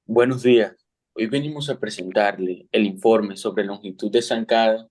Buenos días. Hoy venimos a presentarle el informe sobre longitud de zancada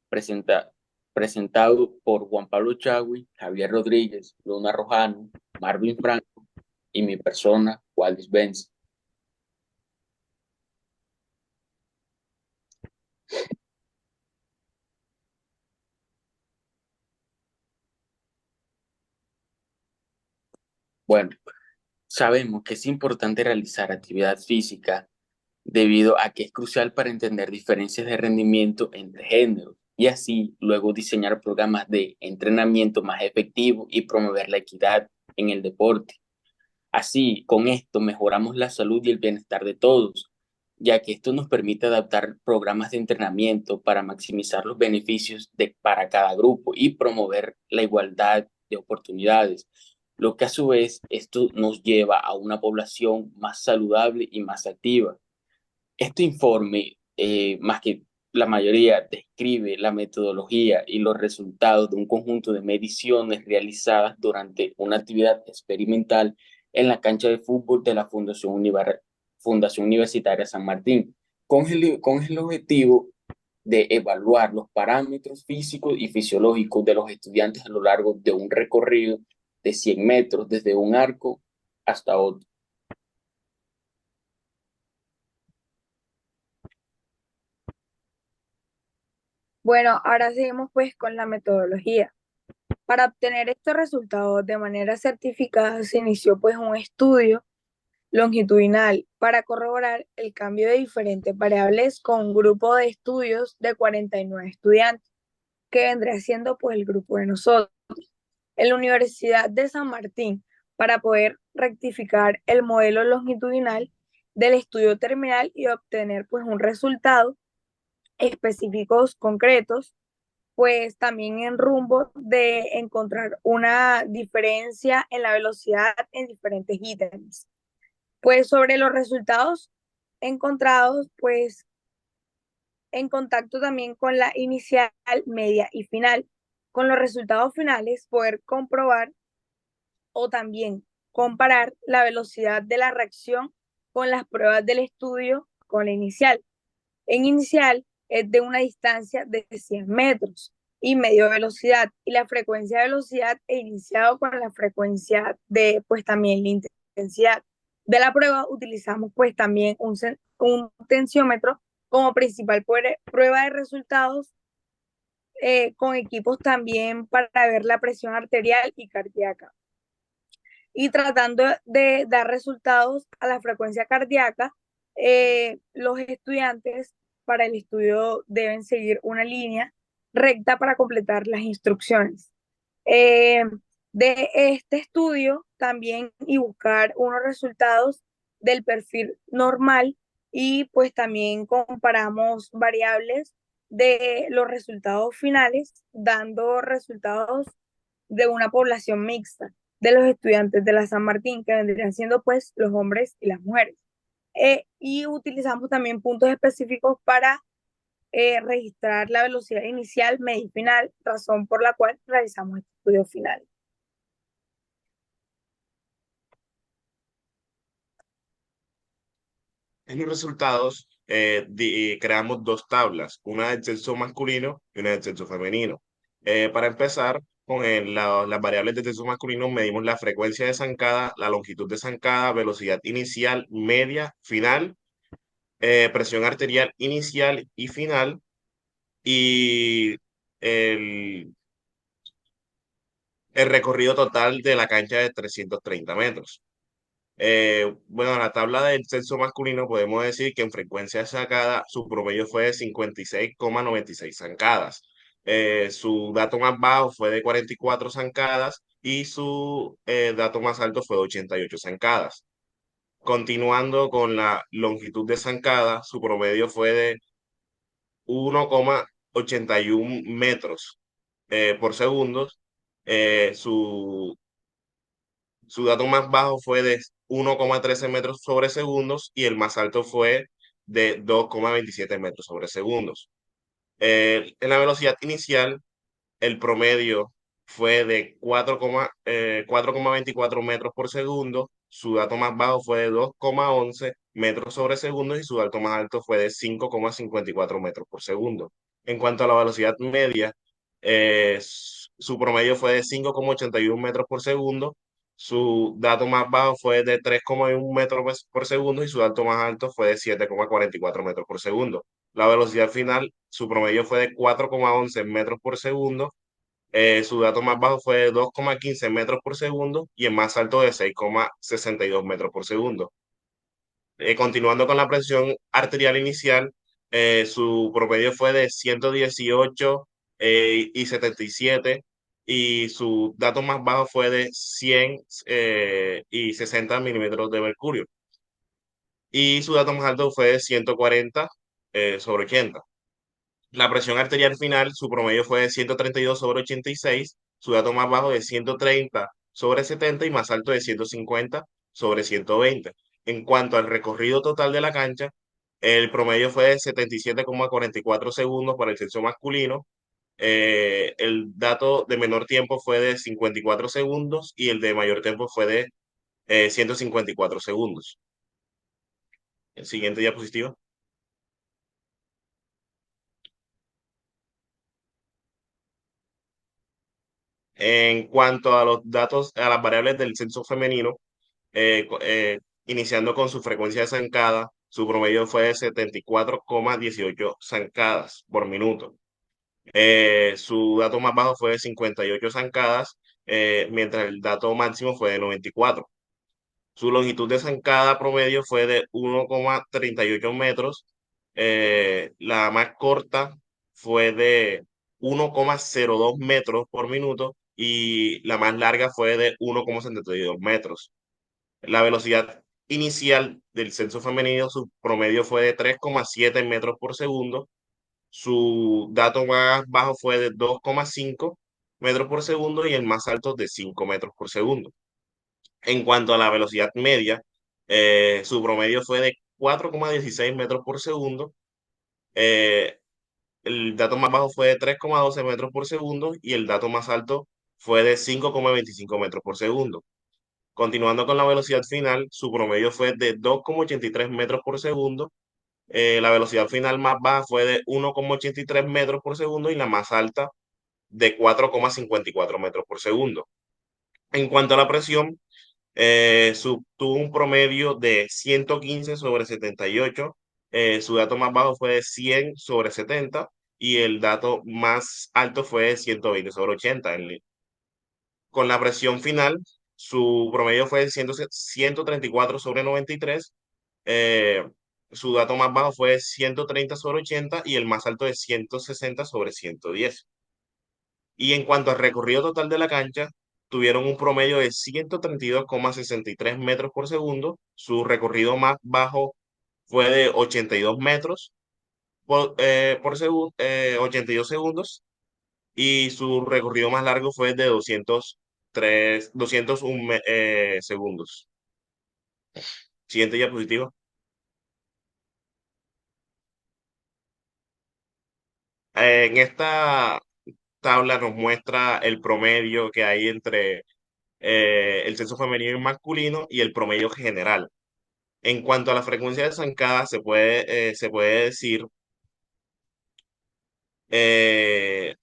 presenta- presentado por Juan Pablo Chagui, Javier Rodríguez, Luna Rojano, Marvin Franco y mi persona, Waldis Benz. Bueno, sabemos que es importante realizar actividad física debido a que es crucial para entender diferencias de rendimiento entre géneros y así luego diseñar programas de entrenamiento más efectivos y promover la equidad en el deporte. Así, con esto mejoramos la salud y el bienestar de todos, ya que esto nos permite adaptar programas de entrenamiento para maximizar los beneficios para cada grupo y promover la igualdad de oportunidades, lo que a su vez esto nos lleva a una población más saludable y más activa. Este informe, más que la mayoría, describe la metodología y los resultados de un conjunto de mediciones realizadas durante una actividad experimental en la cancha de fútbol de la Fundación Universitaria San Martín, con el objetivo de evaluar los parámetros físicos y fisiológicos de los estudiantes a lo largo de un recorrido de 100 metros desde un arco hasta otro. Bueno, ahora seguimos pues con la metodología. Para obtener estos resultados de manera certificada se inició pues un estudio longitudinal para corroborar el cambio de diferentes variables con un grupo de estudios de 49 estudiantes, que vendría siendo pues el grupo de nosotros, en la Universidad de San Martín, para poder rectificar el modelo longitudinal del estudio terminal y obtener pues un resultado específicos concretos, pues también en rumbo de encontrar una diferencia en la velocidad en diferentes ítems. Pues sobre los resultados encontrados, pues en contacto también con la inicial, media y final. Con los resultados finales, poder comprobar o también comparar la velocidad de la reacción con las pruebas del estudio con la inicial. En inicial es de una distancia de 100 metros y medio velocidad, y la frecuencia de velocidad he iniciado con la frecuencia de pues también la intensidad de la prueba. Utilizamos pues también un tensiómetro como principal prueba de resultados, con equipos también para ver la presión arterial y cardíaca, y tratando de dar resultados a la frecuencia cardíaca. Los estudiantes para el estudio deben seguir una línea recta para completar las instrucciones. Eh, de este estudio también y buscar unos resultados del perfil normal, y pues también comparamos variables de los resultados finales, dando resultados de una población mixta de los estudiantes de la San Martín, que vendrían siendo pues los hombres y las mujeres. Y utilizamos también puntos específicos para registrar la velocidad inicial, media y final, razón por la cual realizamos este estudio final. En los resultados creamos dos tablas, una del sexo masculino y una del sexo femenino. Para empezar, con las variables del sexo masculino medimos la frecuencia de zancada, la longitud de zancada, velocidad inicial, media, final, presión arterial inicial y final, y el, el recorrido total de la cancha de 330 metros. Bueno, en la tabla del sexo masculino podemos decir que en frecuencia sacada su promedio fue de 56,96 zancadas. Su dato más bajo fue de 44 zancadas y su dato más alto fue de 88 zancadas. Continuando con la longitud de zancada, su promedio fue de 1,81 metros por segundo. Su dato más bajo fue de 1,13 metros sobre segundos y el más alto fue de 2,27 metros sobre segundos. En la velocidad inicial, el promedio fue de 4,24 metros por segundo, su dato más bajo fue de 2,11 metros sobre segundo y su dato más alto fue de 5,54 metros por segundo. En cuanto a la velocidad media, su promedio fue de 5,81 metros por segundo, su dato más bajo fue de 3,1 metros por segundo y su dato más alto fue de 7,44 metros por segundo. La velocidad final, su promedio fue de 4,11 metros por segundo, su dato más bajo fue de 2,15 metros por segundo y el más alto de 6,62 metros por segundo. Continuando con la presión arterial inicial, su promedio fue de 118 y 77 y su dato más bajo fue de 100 y 60 milímetros de mercurio. Y su dato más alto fue de 140 sobre 80. La presión arterial final, su promedio fue de 132 sobre 86, su dato más bajo de 130 sobre 70 y más alto de 150 sobre 120. En cuanto al recorrido total de la cancha, el promedio fue de 77,44 segundos para el sexo masculino. El dato de menor tiempo fue de 54 segundos y el de mayor tiempo fue de 154 segundos. El siguiente diapositiva. En cuanto a los datos, a las variables del sexo femenino, iniciando con su frecuencia de zancada, su promedio fue de 74,18 zancadas por minuto. Su dato más bajo fue de 58 zancadas, mientras el dato máximo fue de 94. Su longitud de zancada promedio fue de 1,38 metros. La más corta fue de 1,02 metros por minuto y la más larga fue de 1,72 metros. La velocidad inicial del sexo femenino, su promedio fue de 3,7 metros por segundo. Su dato más bajo fue de 2,5 metros por segundo y el más alto de 5 metros por segundo. En cuanto a la velocidad media, su promedio fue de 4,16 metros por segundo. eh, el dato más bajo fue de 3,12 metros por segundo y el dato más alto fue de 5,25 metros por segundo. Continuando con la velocidad final, su promedio fue de 2,83 metros por segundo. La velocidad final más baja fue de 1,83 metros por segundo y la más alta de 4,54 metros por segundo. En cuanto a la presión, tuvo un promedio de 115 sobre 78. Su dato más bajo fue de 100 sobre 70 y el dato más alto fue de 120 sobre 80. Con la presión final, su promedio fue de 134 sobre 93. eh, Su dato más bajo fue de 130 sobre 80 y el más alto de 160 sobre 110. Y en cuanto al recorrido total de la cancha, tuvieron un promedio de 132,63 metros por segundo. Su recorrido más bajo fue de 82 metros por segundo, 82 segundos. Y su recorrido más largo fue de 201 segundos. Siguiente diapositiva. En esta tabla nos muestra el promedio que hay entre el sexo femenino y masculino y el promedio general. En cuanto a la frecuencia de zancada, se puede decir eh,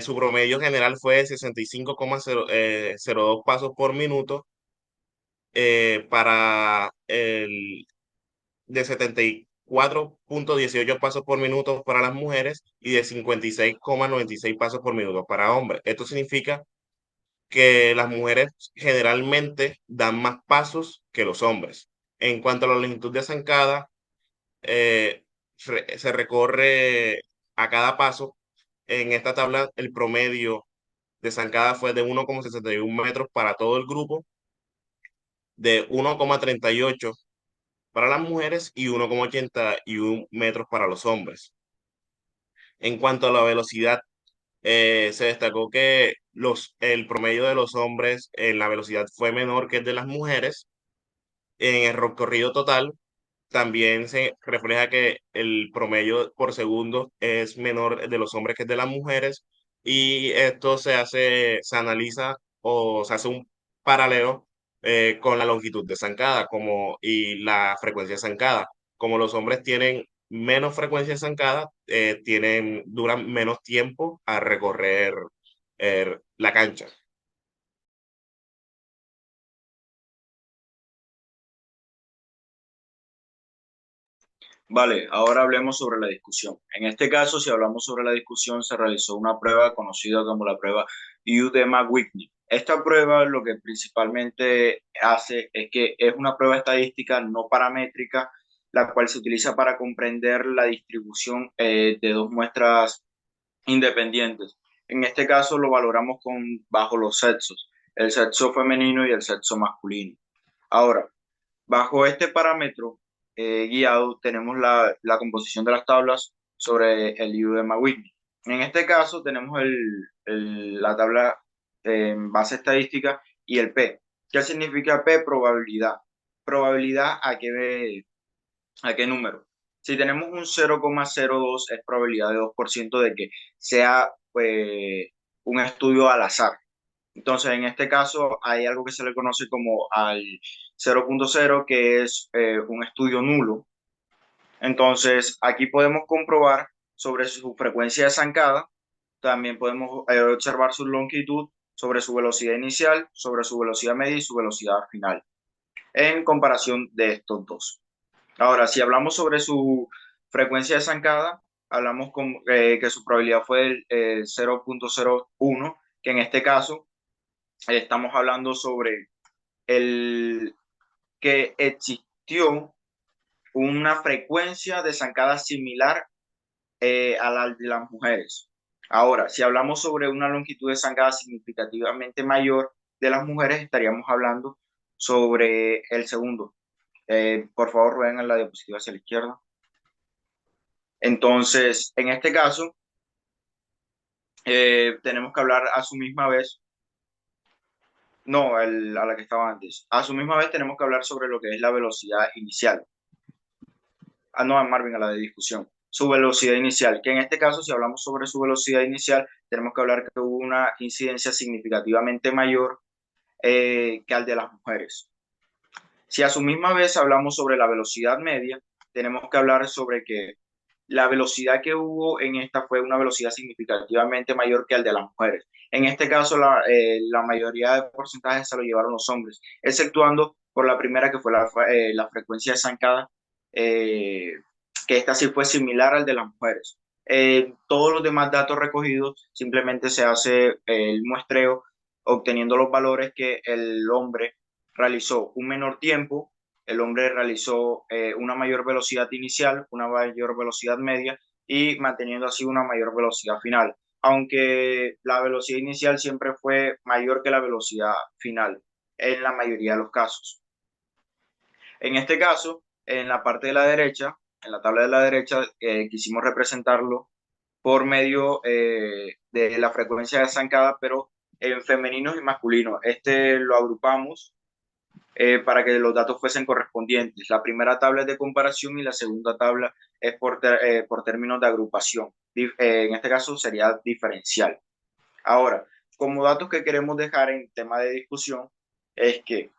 su promedio general fue de 65,02 pasos por minuto para el de 74,18 pasos por minuto para las mujeres y de 56,96 pasos por minuto para hombres. Esto significa que las mujeres generalmente dan más pasos que los hombres. En cuanto a la longitud de zancada, eh, se recorre a cada paso. En esta tabla, el promedio de zancada fue de 1,61 metros para todo el grupo, de 1,38 para las mujeres y 1,81 metros para los hombres. En cuanto a la velocidad, se destacó que el promedio de los hombres en la velocidad fue menor que el de las mujeres en el recorrido total. también se refleja que el promedio por segundo es menor de los hombres que de las mujeres, y esto se analiza o se hace un paralelo con la longitud de zancada y la frecuencia de zancada. Como los hombres tienen menos frecuencia de zancada, duran menos tiempo a recorrer la cancha. Vale, ahora hablemos sobre la discusión. En este caso, si hablamos sobre la discusión, se realizó una prueba conocida como la prueba Udema-Whitney. Esta prueba lo que principalmente hace es que es una prueba estadística no paramétrica, la cual se utiliza para comprender la distribución de dos muestras independientes. En este caso lo valoramos bajo los sexos, el sexo femenino y el sexo masculino. Ahora, bajo este parámetro guiado tenemos la composición de las tablas sobre el UDEMA Whitney. En este caso tenemos la tabla en base estadística y el P. ¿Qué significa P? Probabilidad. ¿Probabilidad a qué número? Si tenemos un 0,02 es probabilidad de 2% de que sea un estudio al azar. Entonces, en este caso hay algo que se le conoce como al 0,0, que es un estudio nulo. Entonces, aquí podemos comprobar sobre su frecuencia de zancada, también podemos observar su longitud, sobre su velocidad inicial, sobre su velocidad media y su velocidad final, en comparación de estos dos. Ahora, si hablamos sobre su frecuencia de zancada, hablamos que su probabilidad fue el 0,01, que en este caso estamos hablando sobre el que existió una frecuencia de zancada similar a la de las mujeres. Ahora, si hablamos sobre una longitud de zancada significativamente mayor de las mujeres, estaríamos hablando sobre el segundo. Por favor, rueden en la diapositiva hacia la izquierda. Entonces, en este caso, tenemos que hablar a su misma vez. No, a la que estaba antes. A su misma vez tenemos que hablar sobre lo que es la velocidad inicial. No, a Marvin, a la de discusión. Su velocidad inicial, que en este caso, si hablamos sobre su velocidad inicial, tenemos que hablar que hubo una incidencia significativamente mayor que al de las mujeres. Si a su misma vez hablamos sobre la velocidad media, tenemos que hablar sobre que la velocidad que hubo en esta fue una velocidad significativamente mayor que al de las mujeres. En este caso, la mayoría de porcentajes se lo llevaron los hombres, exceptuando por la primera, que fue la frecuencia de zancada, que esta sí fue similar al de las mujeres. Todos los demás datos recogidos simplemente se hace el muestreo obteniendo los valores que el hombre realizó un menor tiempo. El hombre realizó una mayor velocidad inicial, una mayor velocidad media y manteniendo así una mayor velocidad final, aunque la velocidad inicial siempre fue mayor que la velocidad final en la mayoría de los casos. En este caso, en la parte de la derecha, en la tabla de la derecha, quisimos representarlo por medio de la frecuencia de zancada, pero en femeninos y masculinos. Este lo agrupamos para que los datos fuesen correspondientes. La primera tabla es de comparación y la segunda tabla es por términos de agrupación. En este caso sería diferencial. Ahora, como datos que queremos dejar en tema de discusión, es que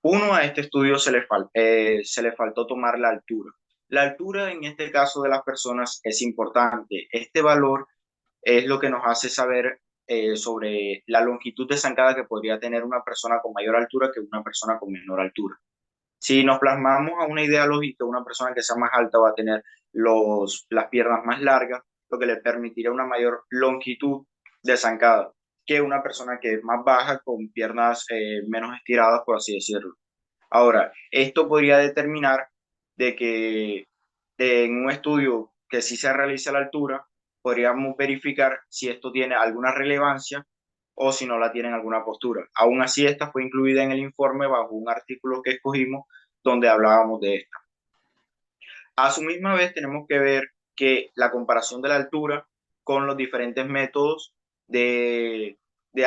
uno, a este estudio se le faltó tomar la altura. La altura en este caso de las personas es importante. Este valor es lo que nos hace saber sobre la longitud de zancada que podría tener una persona con mayor altura que una persona con menor altura. Si nos plasmamos a una idea lógica, una persona que sea más alta va a tener las piernas más largas, lo que le permitirá una mayor longitud de zancada que una persona que es más baja con piernas menos estiradas, por así decirlo. Ahora, esto podría determinar de que en un estudio que sí se realice a la altura, podríamos verificar si esto tiene alguna relevancia o si no la tiene en alguna postura. Aún así, esta fue incluida en el informe bajo un artículo que escogimos donde hablábamos de esto. A su misma vez, tenemos que ver que la comparación de la altura con los diferentes métodos de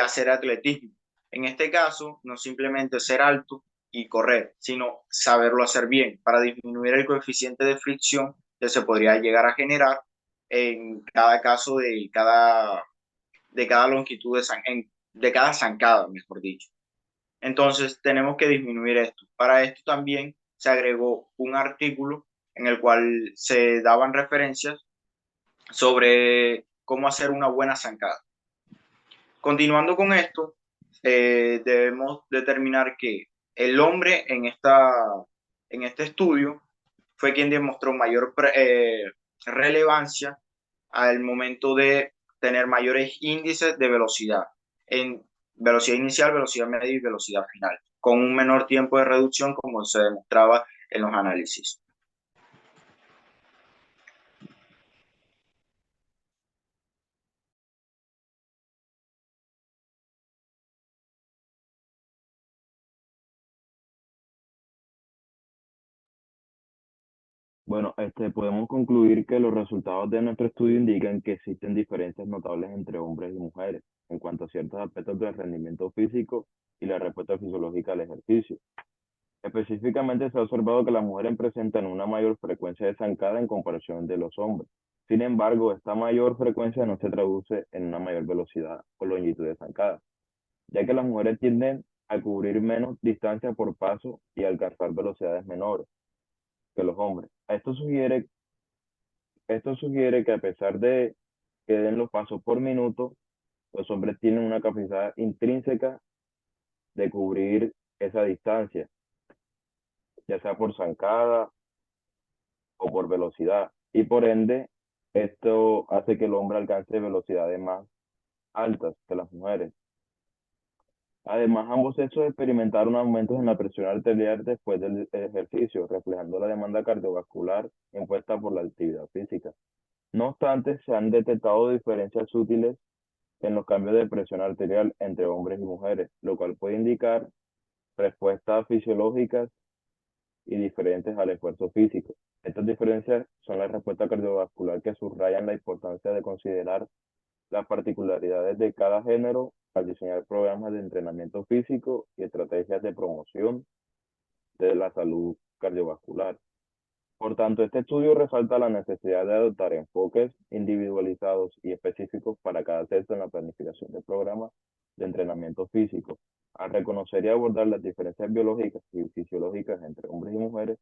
hacer atletismo. En este caso, no simplemente ser alto, y correr, sino saberlo hacer bien para disminuir el coeficiente de fricción que se podría llegar a generar en cada caso de cada longitud de cada zancada, mejor dicho. Entonces, tenemos que disminuir esto. Para esto también se agregó un artículo en el cual se daban referencias sobre cómo hacer una buena zancada. Continuando con esto, debemos determinar que el hombre en este estudio fue quien demostró mayor relevancia al momento de tener mayores índices de velocidad, en velocidad inicial, velocidad media y velocidad final, con un menor tiempo de reducción como se demostraba en los análisis. Bueno, podemos concluir que los resultados de nuestro estudio indican que existen diferencias notables entre hombres y mujeres en cuanto a ciertos aspectos del rendimiento físico y la respuesta fisiológica al ejercicio. Específicamente se ha observado que las mujeres presentan una mayor frecuencia de zancada en comparación de los hombres. Sin embargo, esta mayor frecuencia no se traduce en una mayor velocidad o longitud de zancada, ya que las mujeres tienden a cubrir menos distancia por paso y alcanzar velocidades menores que los hombres. Esto sugiere que a pesar de que den los pasos por minuto, los hombres tienen una capacidad intrínseca de cubrir esa distancia, ya sea por zancada o por velocidad, y por ende, esto hace que el hombre alcance velocidades más altas que las mujeres. Además, ambos sexos experimentaron aumentos en la presión arterial después del ejercicio, reflejando la demanda cardiovascular impuesta por la actividad física. No obstante, se han detectado diferencias sutiles en los cambios de presión arterial entre hombres y mujeres, lo cual puede indicar respuestas fisiológicas y diferentes al esfuerzo físico. Estas diferencias son la respuesta cardiovascular que subrayan la importancia de considerar las particularidades de cada género al diseñar programas de entrenamiento físico y estrategias de promoción de la salud cardiovascular. Por tanto, este estudio resalta la necesidad de adoptar enfoques individualizados y específicos para cada sexo en la planificación de programas de entrenamiento físico. Al reconocer y abordar las diferencias biológicas y fisiológicas entre hombres y mujeres,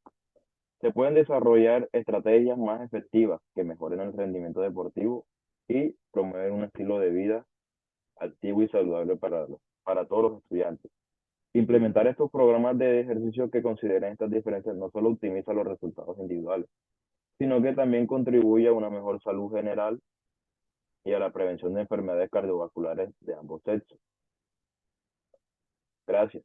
se pueden desarrollar estrategias más efectivas que mejoren el rendimiento deportivo y promueven un estilo de vida activo y saludable para todos los estudiantes. Implementar estos programas de ejercicio que consideren estas diferencias no solo optimiza los resultados individuales, sino que también contribuye a una mejor salud general y a la prevención de enfermedades cardiovasculares de ambos sexos. Gracias.